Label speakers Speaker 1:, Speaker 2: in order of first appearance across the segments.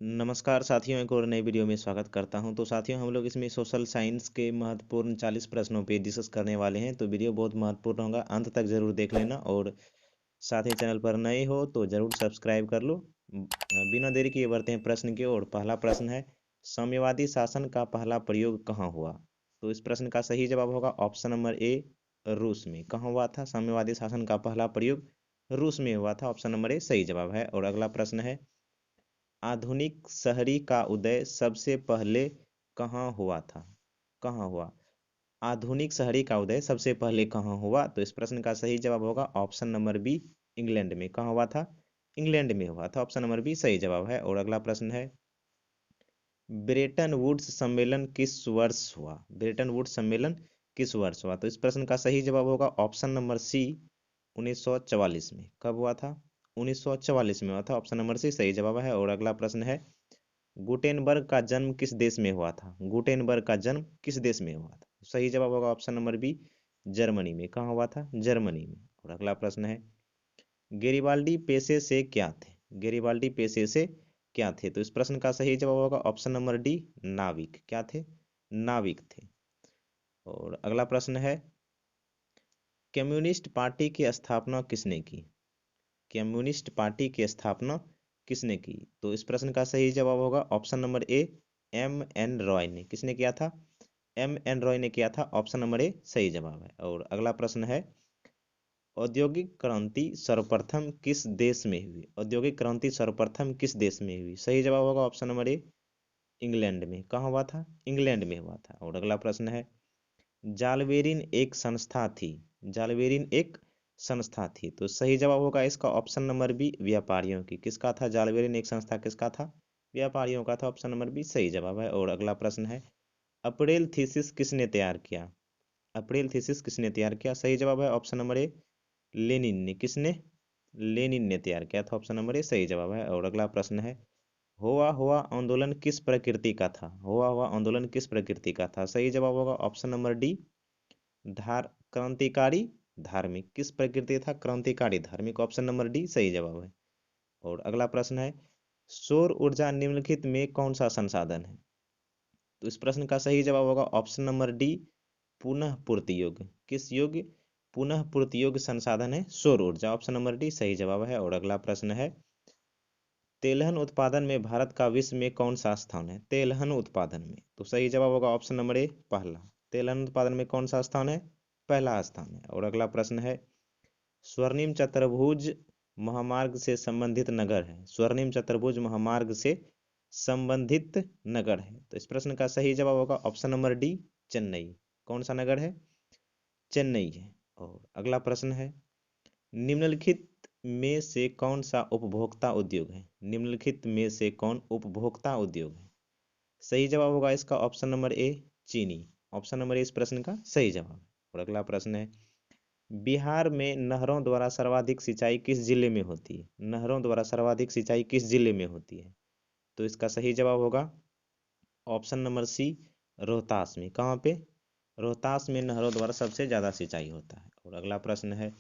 Speaker 1: नमस्कार साथियों, एक और नई वीडियो में स्वागत करता हूं। तो साथियों, हम लोग इसमें सोशल साइंस के महत्वपूर्ण 40 प्रश्नों पे डिस्कस करने वाले हैं। तो वीडियो बहुत महत्वपूर्ण होगा, अंत तक जरूर देख लेना। और साथ ही चैनल पर नए हो तो जरूर सब्सक्राइब कर लो। बिना देरी किए बढ़ते हैं प्रश्न की ओर। पहला प्रश्न है, साम्यवादी शासन का पहला प्रयोग कहाँ हुआ? तो इस प्रश्न का सही जवाब होगा ऑप्शन नंबर ए, रूस में। कहाँ हुआ था साम्यवादी शासन का पहला प्रयोग? रूस में हुआ था। ऑप्शन नंबर ए सही जवाब है। और अगला प्रश्न है, आधुनिक शहरी का उदय सबसे पहले कहाँ हुआ था? कहाँ हुआ? आधुनिक शहरी का उदय सबसे पहले कहाँ हुआ? तो इस प्रश्न का सही जवाब होगा ऑप्शन नंबर बी, इंग्लैंड में। कहाँ हुआ था? इंग्लैंड में हुआ था। ऑप्शन नंबर बी सही जवाब है। और अगला प्रश्न है, ब्रेटन वुड्स सम्मेलन किस वर्ष हुआ? ब्रेटन वुड्स सम्मेलन किस वर्ष हुआ? तो इस प्रश्न का सही जवाब होगा ऑप्शन नंबर सी, 1944 में। कब हुआ था? 1944 में हुआ था। ऑप्शन नंबर सी सही जवाब है। और अगला प्रश्न है, गुटेनबर्ग का जन्म किस देश में हुआ था? गुटेनबर्ग का जन्म किस देश में हुआ था? सही जवाब होगा ऑप्शन नंबर बी, जर्मनी में। कहाँ हुआ था? जर्मनी में। और अगला प्रश्न है, गेरिबाल्डी पेशे से क्या थे? गेरिबाल्डी पेशे से क्या थे? तो इस प्रश्न का सही जवाब होगा ऑप्शन नंबर डी, नाविक। क्या थे? नाविक थे। और अगला प्रश्न है, कम्युनिस्ट पार्टी की स्थापना किसने की? कम्युनिस्ट पार्टी की स्थापना किसने की? तो इस प्रश्न का सही जवाब होगा option number A, M N Roy ने। किसने किया था? एम एन रॉय ने किया था। ऑप्शन नंबर ए सही जवाब है। और अगला प्रश्न है, औद्योगिक क्रांति सर्वप्रथम किस देश में हुई? औद्योगिक क्रांति सर्वप्रथम किस देश में हुई? सही जवाब होगा ऑप्शन नंबर ए, इंग्लैंड में। कहाँ हुआ था? इंग्लैंड में हुआ था। और अगला प्रश्न है, जालबेरिन एक संस्था थी। जालबेरिन एक संस्था थी। तो सही जवाब होगा इसका ऑप्शन नंबर बी, व्यापारियों की। किसका था? जालबेरिन एक संस्था किसका था? व्यापारियों का था। ऑप्शन नंबर बी सही जवाब है। और अगला प्रश्न है, अप्रैल थीसिस किसने तैयार किया? अप्रैल थीसिस किसने तैयार किया? सही जवाब है ऑप्शन नंबर ए, लेनिन ने। किसने? लेनिन ने तैयार किया था। ऑप्शन नंबर ए सही जवाब है। और अगला प्रश्न है, हुआ हुआ आंदोलन किस प्रकृति का था? हुआ हुआ आंदोलन किस प्रकृति का था? सही जवाब होगा ऑप्शन नंबर डी, क्रांतिकारी धार्मिक। किस प्रकृति था? क्रांतिकारी धार्मिक। ऑप्शन नंबर डी सही जवाब है। और अगला प्रश्न है, सौर ऊर्जा निम्नलिखित में कौन सा संसाधन है? तो इस प्रश्न का सही जवाब होगा ऑप्शन नंबर डी, पुनः पूर्ति योग्य। किस योग्य? पुनः पूर्ति योग्य संसाधन है सौर ऊर्जा। ऑप्शन नंबर डी सही जवाब है। और अगला प्रश्न है, तेलहन उत्पादन में भारत का विश्व में कौन सा स्थान है? तेलहन उत्पादन में। तो सही जवाब होगा ऑप्शन नंबर ए, पहला। तेलहन उत्पादन में कौन सा स्थान है? पहला स्थान है। और अगला प्रश्न है, स्वर्णिम चतुर्भुज महामार्ग से संबंधित नगर है। स्वर्णिम चतुर्भुज महामार्ग से संबंधित नगर है। तो इस प्रश्न का सही जवाब होगा ऑप्शन नंबर डी, चेन्नई। कौन सा नगर है? चेन्नई है। और अगला प्रश्न है, निम्नलिखित में से कौन सा उपभोक्ता उद्योग है? निम्नलिखित में से कौन उपभोक्ता उद्योग है? सही जवाब होगा इसका ऑप्शन नंबर ए, चीनी। ऑप्शन नंबर ए इस प्रश्न का सही जवाब है। और अगला प्रश्न है, बिहार में नहरों द्वारा सर्वाधिक सिंचाई किस जिले में होती है? नहरों द्वारा सर्वाधिक सिंचाई किस जिले में होती है? तो इसका सही जवाब होगा ऑप्शन नंबर सी, रोहतास में। कहाँ पे? रोहतास में नहरों द्वारा सबसे ज्यादा सिंचाई होता है। और अगला प्रश्न है,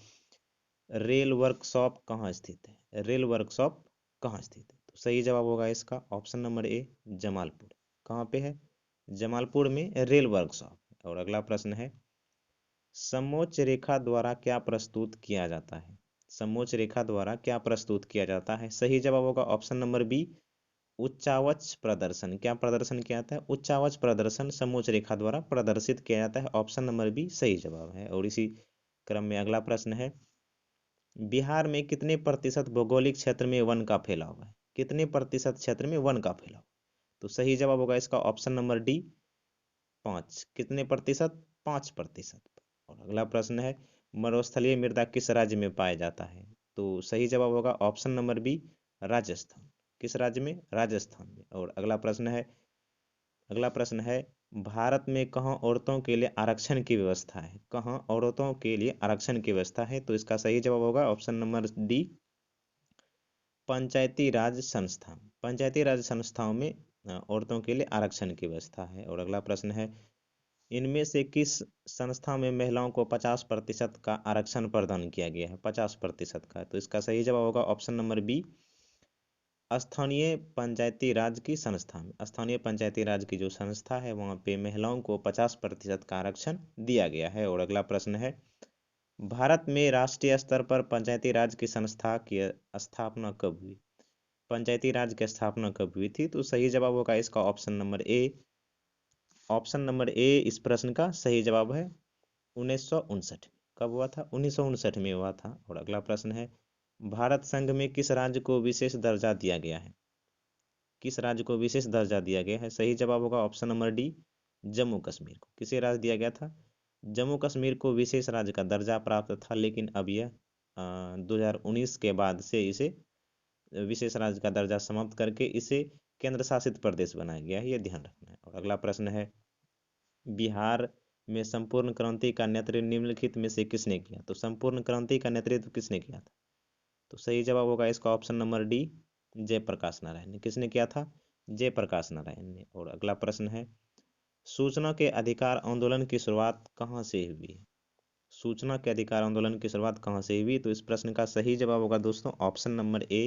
Speaker 1: रेल वर्कशॉप कहाँ स्थित है? रेल वर्कशॉप कहाँ स्थित है? तो सही जवाब होगा इसका ऑप्शन नंबर ए, जमालपुर। कहाँ पे है? जमालपुर में रेल वर्कशॉप। और अगला प्रश्न है, समोच्च रेखा द्वारा क्या प्रस्तुत किया जाता है? समोच्च रेखा द्वारा क्या प्रस्तुत किया जाता है? सही जवाब होगा ऑप्शन नंबर बी, उच्चावच प्रदर्शन। क्या प्रदर्शन किया जाता है? उच्चावच प्रदर्शन समोच्च रेखा द्वारा प्रदर्शित किया जाता है। ऑप्शन नंबर बी सही जवाब है। और इसी क्रम में अगला प्रश्न है, बिहार में कितने प्रतिशत भौगोलिक क्षेत्र में वन का फैलाव है? कितने प्रतिशत क्षेत्र में वन का फैलाव? तो सही जवाब होगा इसका ऑप्शन नंबर डी, 5। कितने प्रतिशत? 5%। और अगला प्रश्न है, मरुस्थलीय मृदा किस राज्य में पाया जाता है? तो सही जवाब होगा ऑप्शन नंबर बी, राजस्थान। किस राज्य में? राजस्थान में। और अगला प्रश्न है, भारत में कहाँ औरतों के लिए आरक्षण की व्यवस्था है? कहाँ औरतों के लिए आरक्षण की व्यवस्था है? तो इसका सही जवाब होगा ऑप्शन नंबर डी, पंचायती राज संस्था। पंचायती राज संस्थाओं में औरतों के लिए आरक्षण की व्यवस्था है। और अगला प्रश्न है, इनमें से किस संस्था में महिलाओं को 50% का आरक्षण प्रदान किया गया है? 50% का। तो इसका सही जवाब होगा ऑप्शन नंबर बी, स्थानीय पंचायती राज की संस्था में, स्थानीय पंचायती राज की जो संस्था है वहाँ पे महिलाओं को 50% का आरक्षण दिया गया है। और अगला प्रश्न है, भारत में राष्ट्रीय स्तर पर पंचायती राज की संस्था की स्थापना कब हुई? पंचायती राज की स्थापना कब हुई थी? तो सही जवाब होगा इसका ऑप्शन नंबर ए। ऑप्शन नंबर ए इस प्रश्न का सही जवाब है 1959 में। कब हुआ था? 1959 में हुआ था। और अगला प्रश्न है, भारत संघ में किस राज्य को विशेष दर्जा दिया गया है? किस राज्य को विशेष दर्जा दिया गया है? सही जवाब होगा option number D, Jammu Kashmir को। किसे राज्य दिया गया था? जम्मू कश्मीर को विशेष राज्य का दर्जा प्राप्त था, लेकिन अब यह 2019 के बाद से इसे विशेष राज्य का दर्जा समाप्त करके इसे केंद्र शासित प्रदेश बनाया गया है, यह ध्यान रखना है। और अगला प्रश्न है, बिहार में संपूर्ण क्रांति का नेतृत्व निम्नलिखित में से किसने किया? तो संपूर्ण क्रांति का नेतृत्व किसने किया था? तो सही जवाब होगा इसका option number D, Jayaprakash Narayan ने। किसने किया था? जयप्रकाश नारायण ने। और अगला प्रश्न है, सूचना के अधिकार आंदोलन की शुरुआत कहाँ से हुई है? सूचना के अधिकार आंदोलन की शुरुआत कहाँ से हुई? तो इस प्रश्न का सही जवाब होगा दोस्तों ऑप्शन नंबर ए,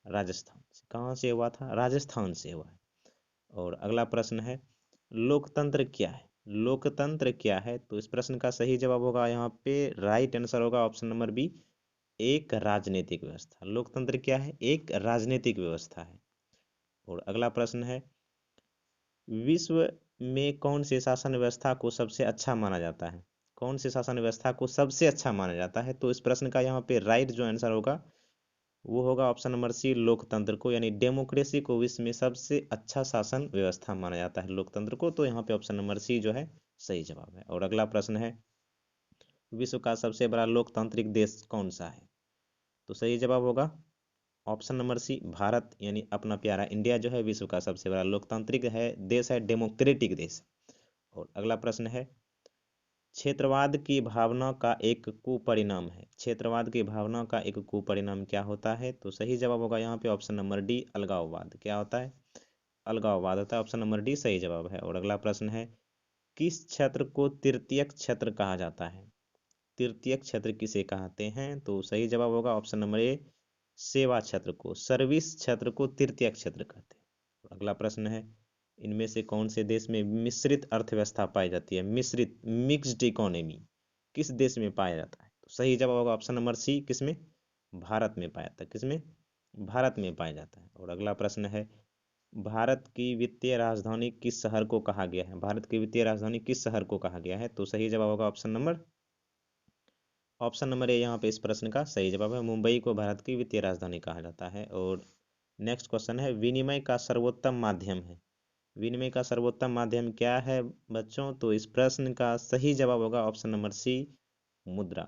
Speaker 1: राजस्थान से। कहाँ से हुआ था? राजस्थान से हुआ है। और अगला प्रश्न है, लोकतंत्र क्या है? लोकतंत्र क्या है? तो इस प्रश्न का सही जवाब होगा यहाँ पे राइट आंसर होगा ऑप्शन नंबर बी, एक राजनीतिक व्यवस्था। लोकतंत्र क्या है? एक राजनीतिक व्यवस्था है। और अगला प्रश्न है, विश्व में कौन से शासन व्यवस्था को सबसे अच्छा माना जाता है? कौन से शासन व्यवस्था को सबसे अच्छा माना जाता है? तो इस प्रश्न का यहाँ पे राइट जो आंसर होगा वो होगा ऑप्शन नंबर सी, लोकतंत्र को, यानी डेमोक्रेसी को विश्व में सबसे अच्छा शासन व्यवस्था माना जाता है लोकतंत्र को। तो यहाँ पे ऑप्शन नंबर सी जो है सही जवाब है। और अगला प्रश्न है, विश्व का सबसे बड़ा लोकतांत्रिक देश कौन सा है? तो सही जवाब होगा ऑप्शन नंबर सी, भारत, यानी अपना प्यारा इंडिया जो है विश्व का सबसे बड़ा लोकतांत्रिक है देश है, डेमोक्रेटिक देश। और अगला प्रश्न है, क्षेत्रवाद की भावना का एक कुपरिणाम है। क्षेत्रवाद की भावना का एक कुपरिणाम क्या होता है? तो सही जवाब होगा यहाँ पे ऑप्शन नंबर डी, अलगाववाद। क्या होता है? अलगाववाद होता है। ऑप्शन नंबर डी सही जवाब है। और अगला प्रश्न है, किस क्षेत्र को तृतीयक क्षेत्र कहा जाता है? तृतीयक क्षेत्र किसे कहते हैं? तो सही जवाब होगा ऑप्शन नंबर ए, सेवा क्षेत्र को, सर्विस क्षेत्र को तृतीयक क्षेत्र कहते हैं। अगला प्रश्न है, इनमें से कौन से देश में मिश्रित अर्थव्यवस्था पाई जाती है? मिश्रित, मिक्स्ड इकोनॉमी किस देश में पाया जाता है? तो सही जवाब होगा ऑप्शन नंबर सी, किसमें? भारत में पाया जाता है। किसमें? भारत में पाया जाता है। और अगला प्रश्न है, भारत की वित्तीय राजधानी किस शहर को कहा गया है? भारत की वित्तीय राजधानी किस शहर को कहा गया है? तो सही जवाब होगा ऑप्शन नंबर ए, यहाँ पे इस प्रश्न का सही जवाब है, मुंबई को भारत की वित्तीय राजधानी कहा जाता है। और नेक्स्ट क्वेश्चन है, विनिमय का सर्वोत्तम माध्यम है। विनिमय का सर्वोत्तम माध्यम क्या है बच्चों? तो इस प्रश्न का सही जवाब होगा ऑप्शन नंबर सी, मुद्रा।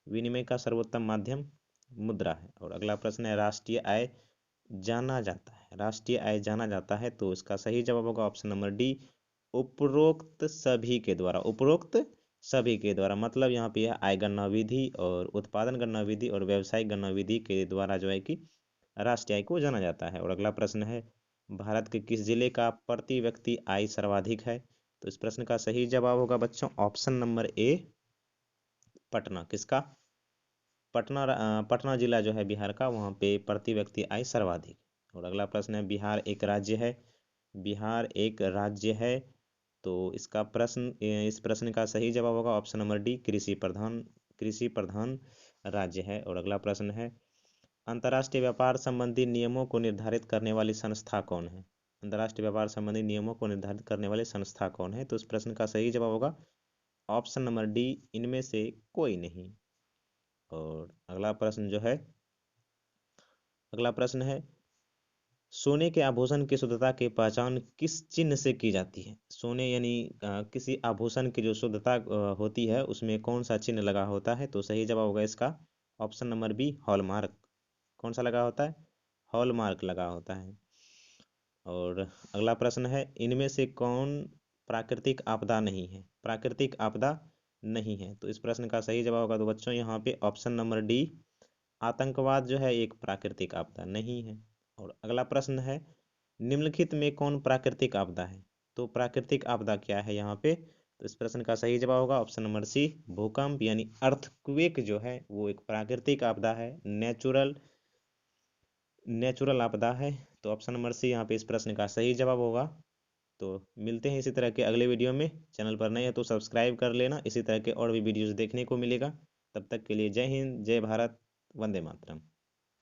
Speaker 1: विनिमय का सर्वोत्तम माध्यम मुद्रा है। और अगला प्रश्न है, राष्ट्रीय आय जाना जाता है, राष्ट्रीय आय जाना जाता है, तो इसका सही जवाब होगा ऑप्शन नंबर डी, उपरोक्त सभी के द्वारा। उपरोक्त सभी के द्वारा मतलब यहाँ पे यह आय गणना विधि और उत्पादन गणना विधि और व्यवसायिक गणना विधि के द्वारा जो है कि राष्ट्रीय आय को जाना जाता है। और अगला प्रश्न है, भारत के किस जिले का प्रति व्यक्ति आय सर्वाधिक है? तो इस प्रश्न का सही जवाब होगा बच्चों ऑप्शन नंबर ए, पटना। किसका? पटना जिला जो है बिहार का, वहाँ पे प्रति व्यक्ति आय सर्वाधिक। और अगला प्रश्न है, बिहार एक राज्य है। बिहार एक राज्य है, तो इसका प्रश्न, इस प्रश्न का सही जवाब होगा ऑप्शन नंबर डी, कृषि प्रधान राज्य है। और अगला प्रश्न है, अंतर्राष्ट्रीय व्यापार संबंधी नियमों को निर्धारित करने वाली संस्था कौन है? अंतर्राष्ट्रीय व्यापार संबंधी नियमों को निर्धारित करने वाली संस्था कौन है? तो इस प्रश्न का सही जवाब होगा ऑप्शन नंबर डी, इनमें से कोई नहीं। और अगला प्रश्न है, सोने के आभूषण की शुद्धता की पहचान किस चिन्ह से की जाती है? सोने यानी किसी आभूषण की जो शुद्धता होती है उसमें कौन सा चिन्ह लगा होता है? तो सही जवाब होगा इसका ऑप्शन नंबर बी, हॉलमार्क। कौन सा लगा होता है? हॉलमार्क लगा होता है। और अगला प्रश्न है, इनमें से कौन प्राकृतिक आपदा नहीं है? प्राकृतिक आपदा नहीं है, तो इस प्रश्न का सही जवाब होगा तो बच्चों यहाँ पे ऑप्शन नंबर डी, आतंकवाद जो है एक प्राकृतिक आपदा नहीं है। और अगला प्रश्न है, निम्नलिखित में कौन प्राकृतिक आपदा है? तो प्राकृतिक आपदा क्या है यहाँ पे? तो इस प्रश्न का सही जवाब होगा ऑप्शन नंबर सी, भूकंप, यानी अर्थक्वेक जो है वो एक प्राकृतिक आपदा है, नेचुरल नेचुरल आपदा है। तो ऑप्शन नंबर सी यहाँ पे इस प्रश्न का सही जवाब होगा। तो मिलते हैं इसी तरह के अगले वीडियो में। चैनल पर नए हैं तो सब्सक्राइब कर लेना, इसी तरह के और भी वीडियोज़ देखने को मिलेगा। तब तक के लिए जय हिंद, जय भारत, वंदे मातरम।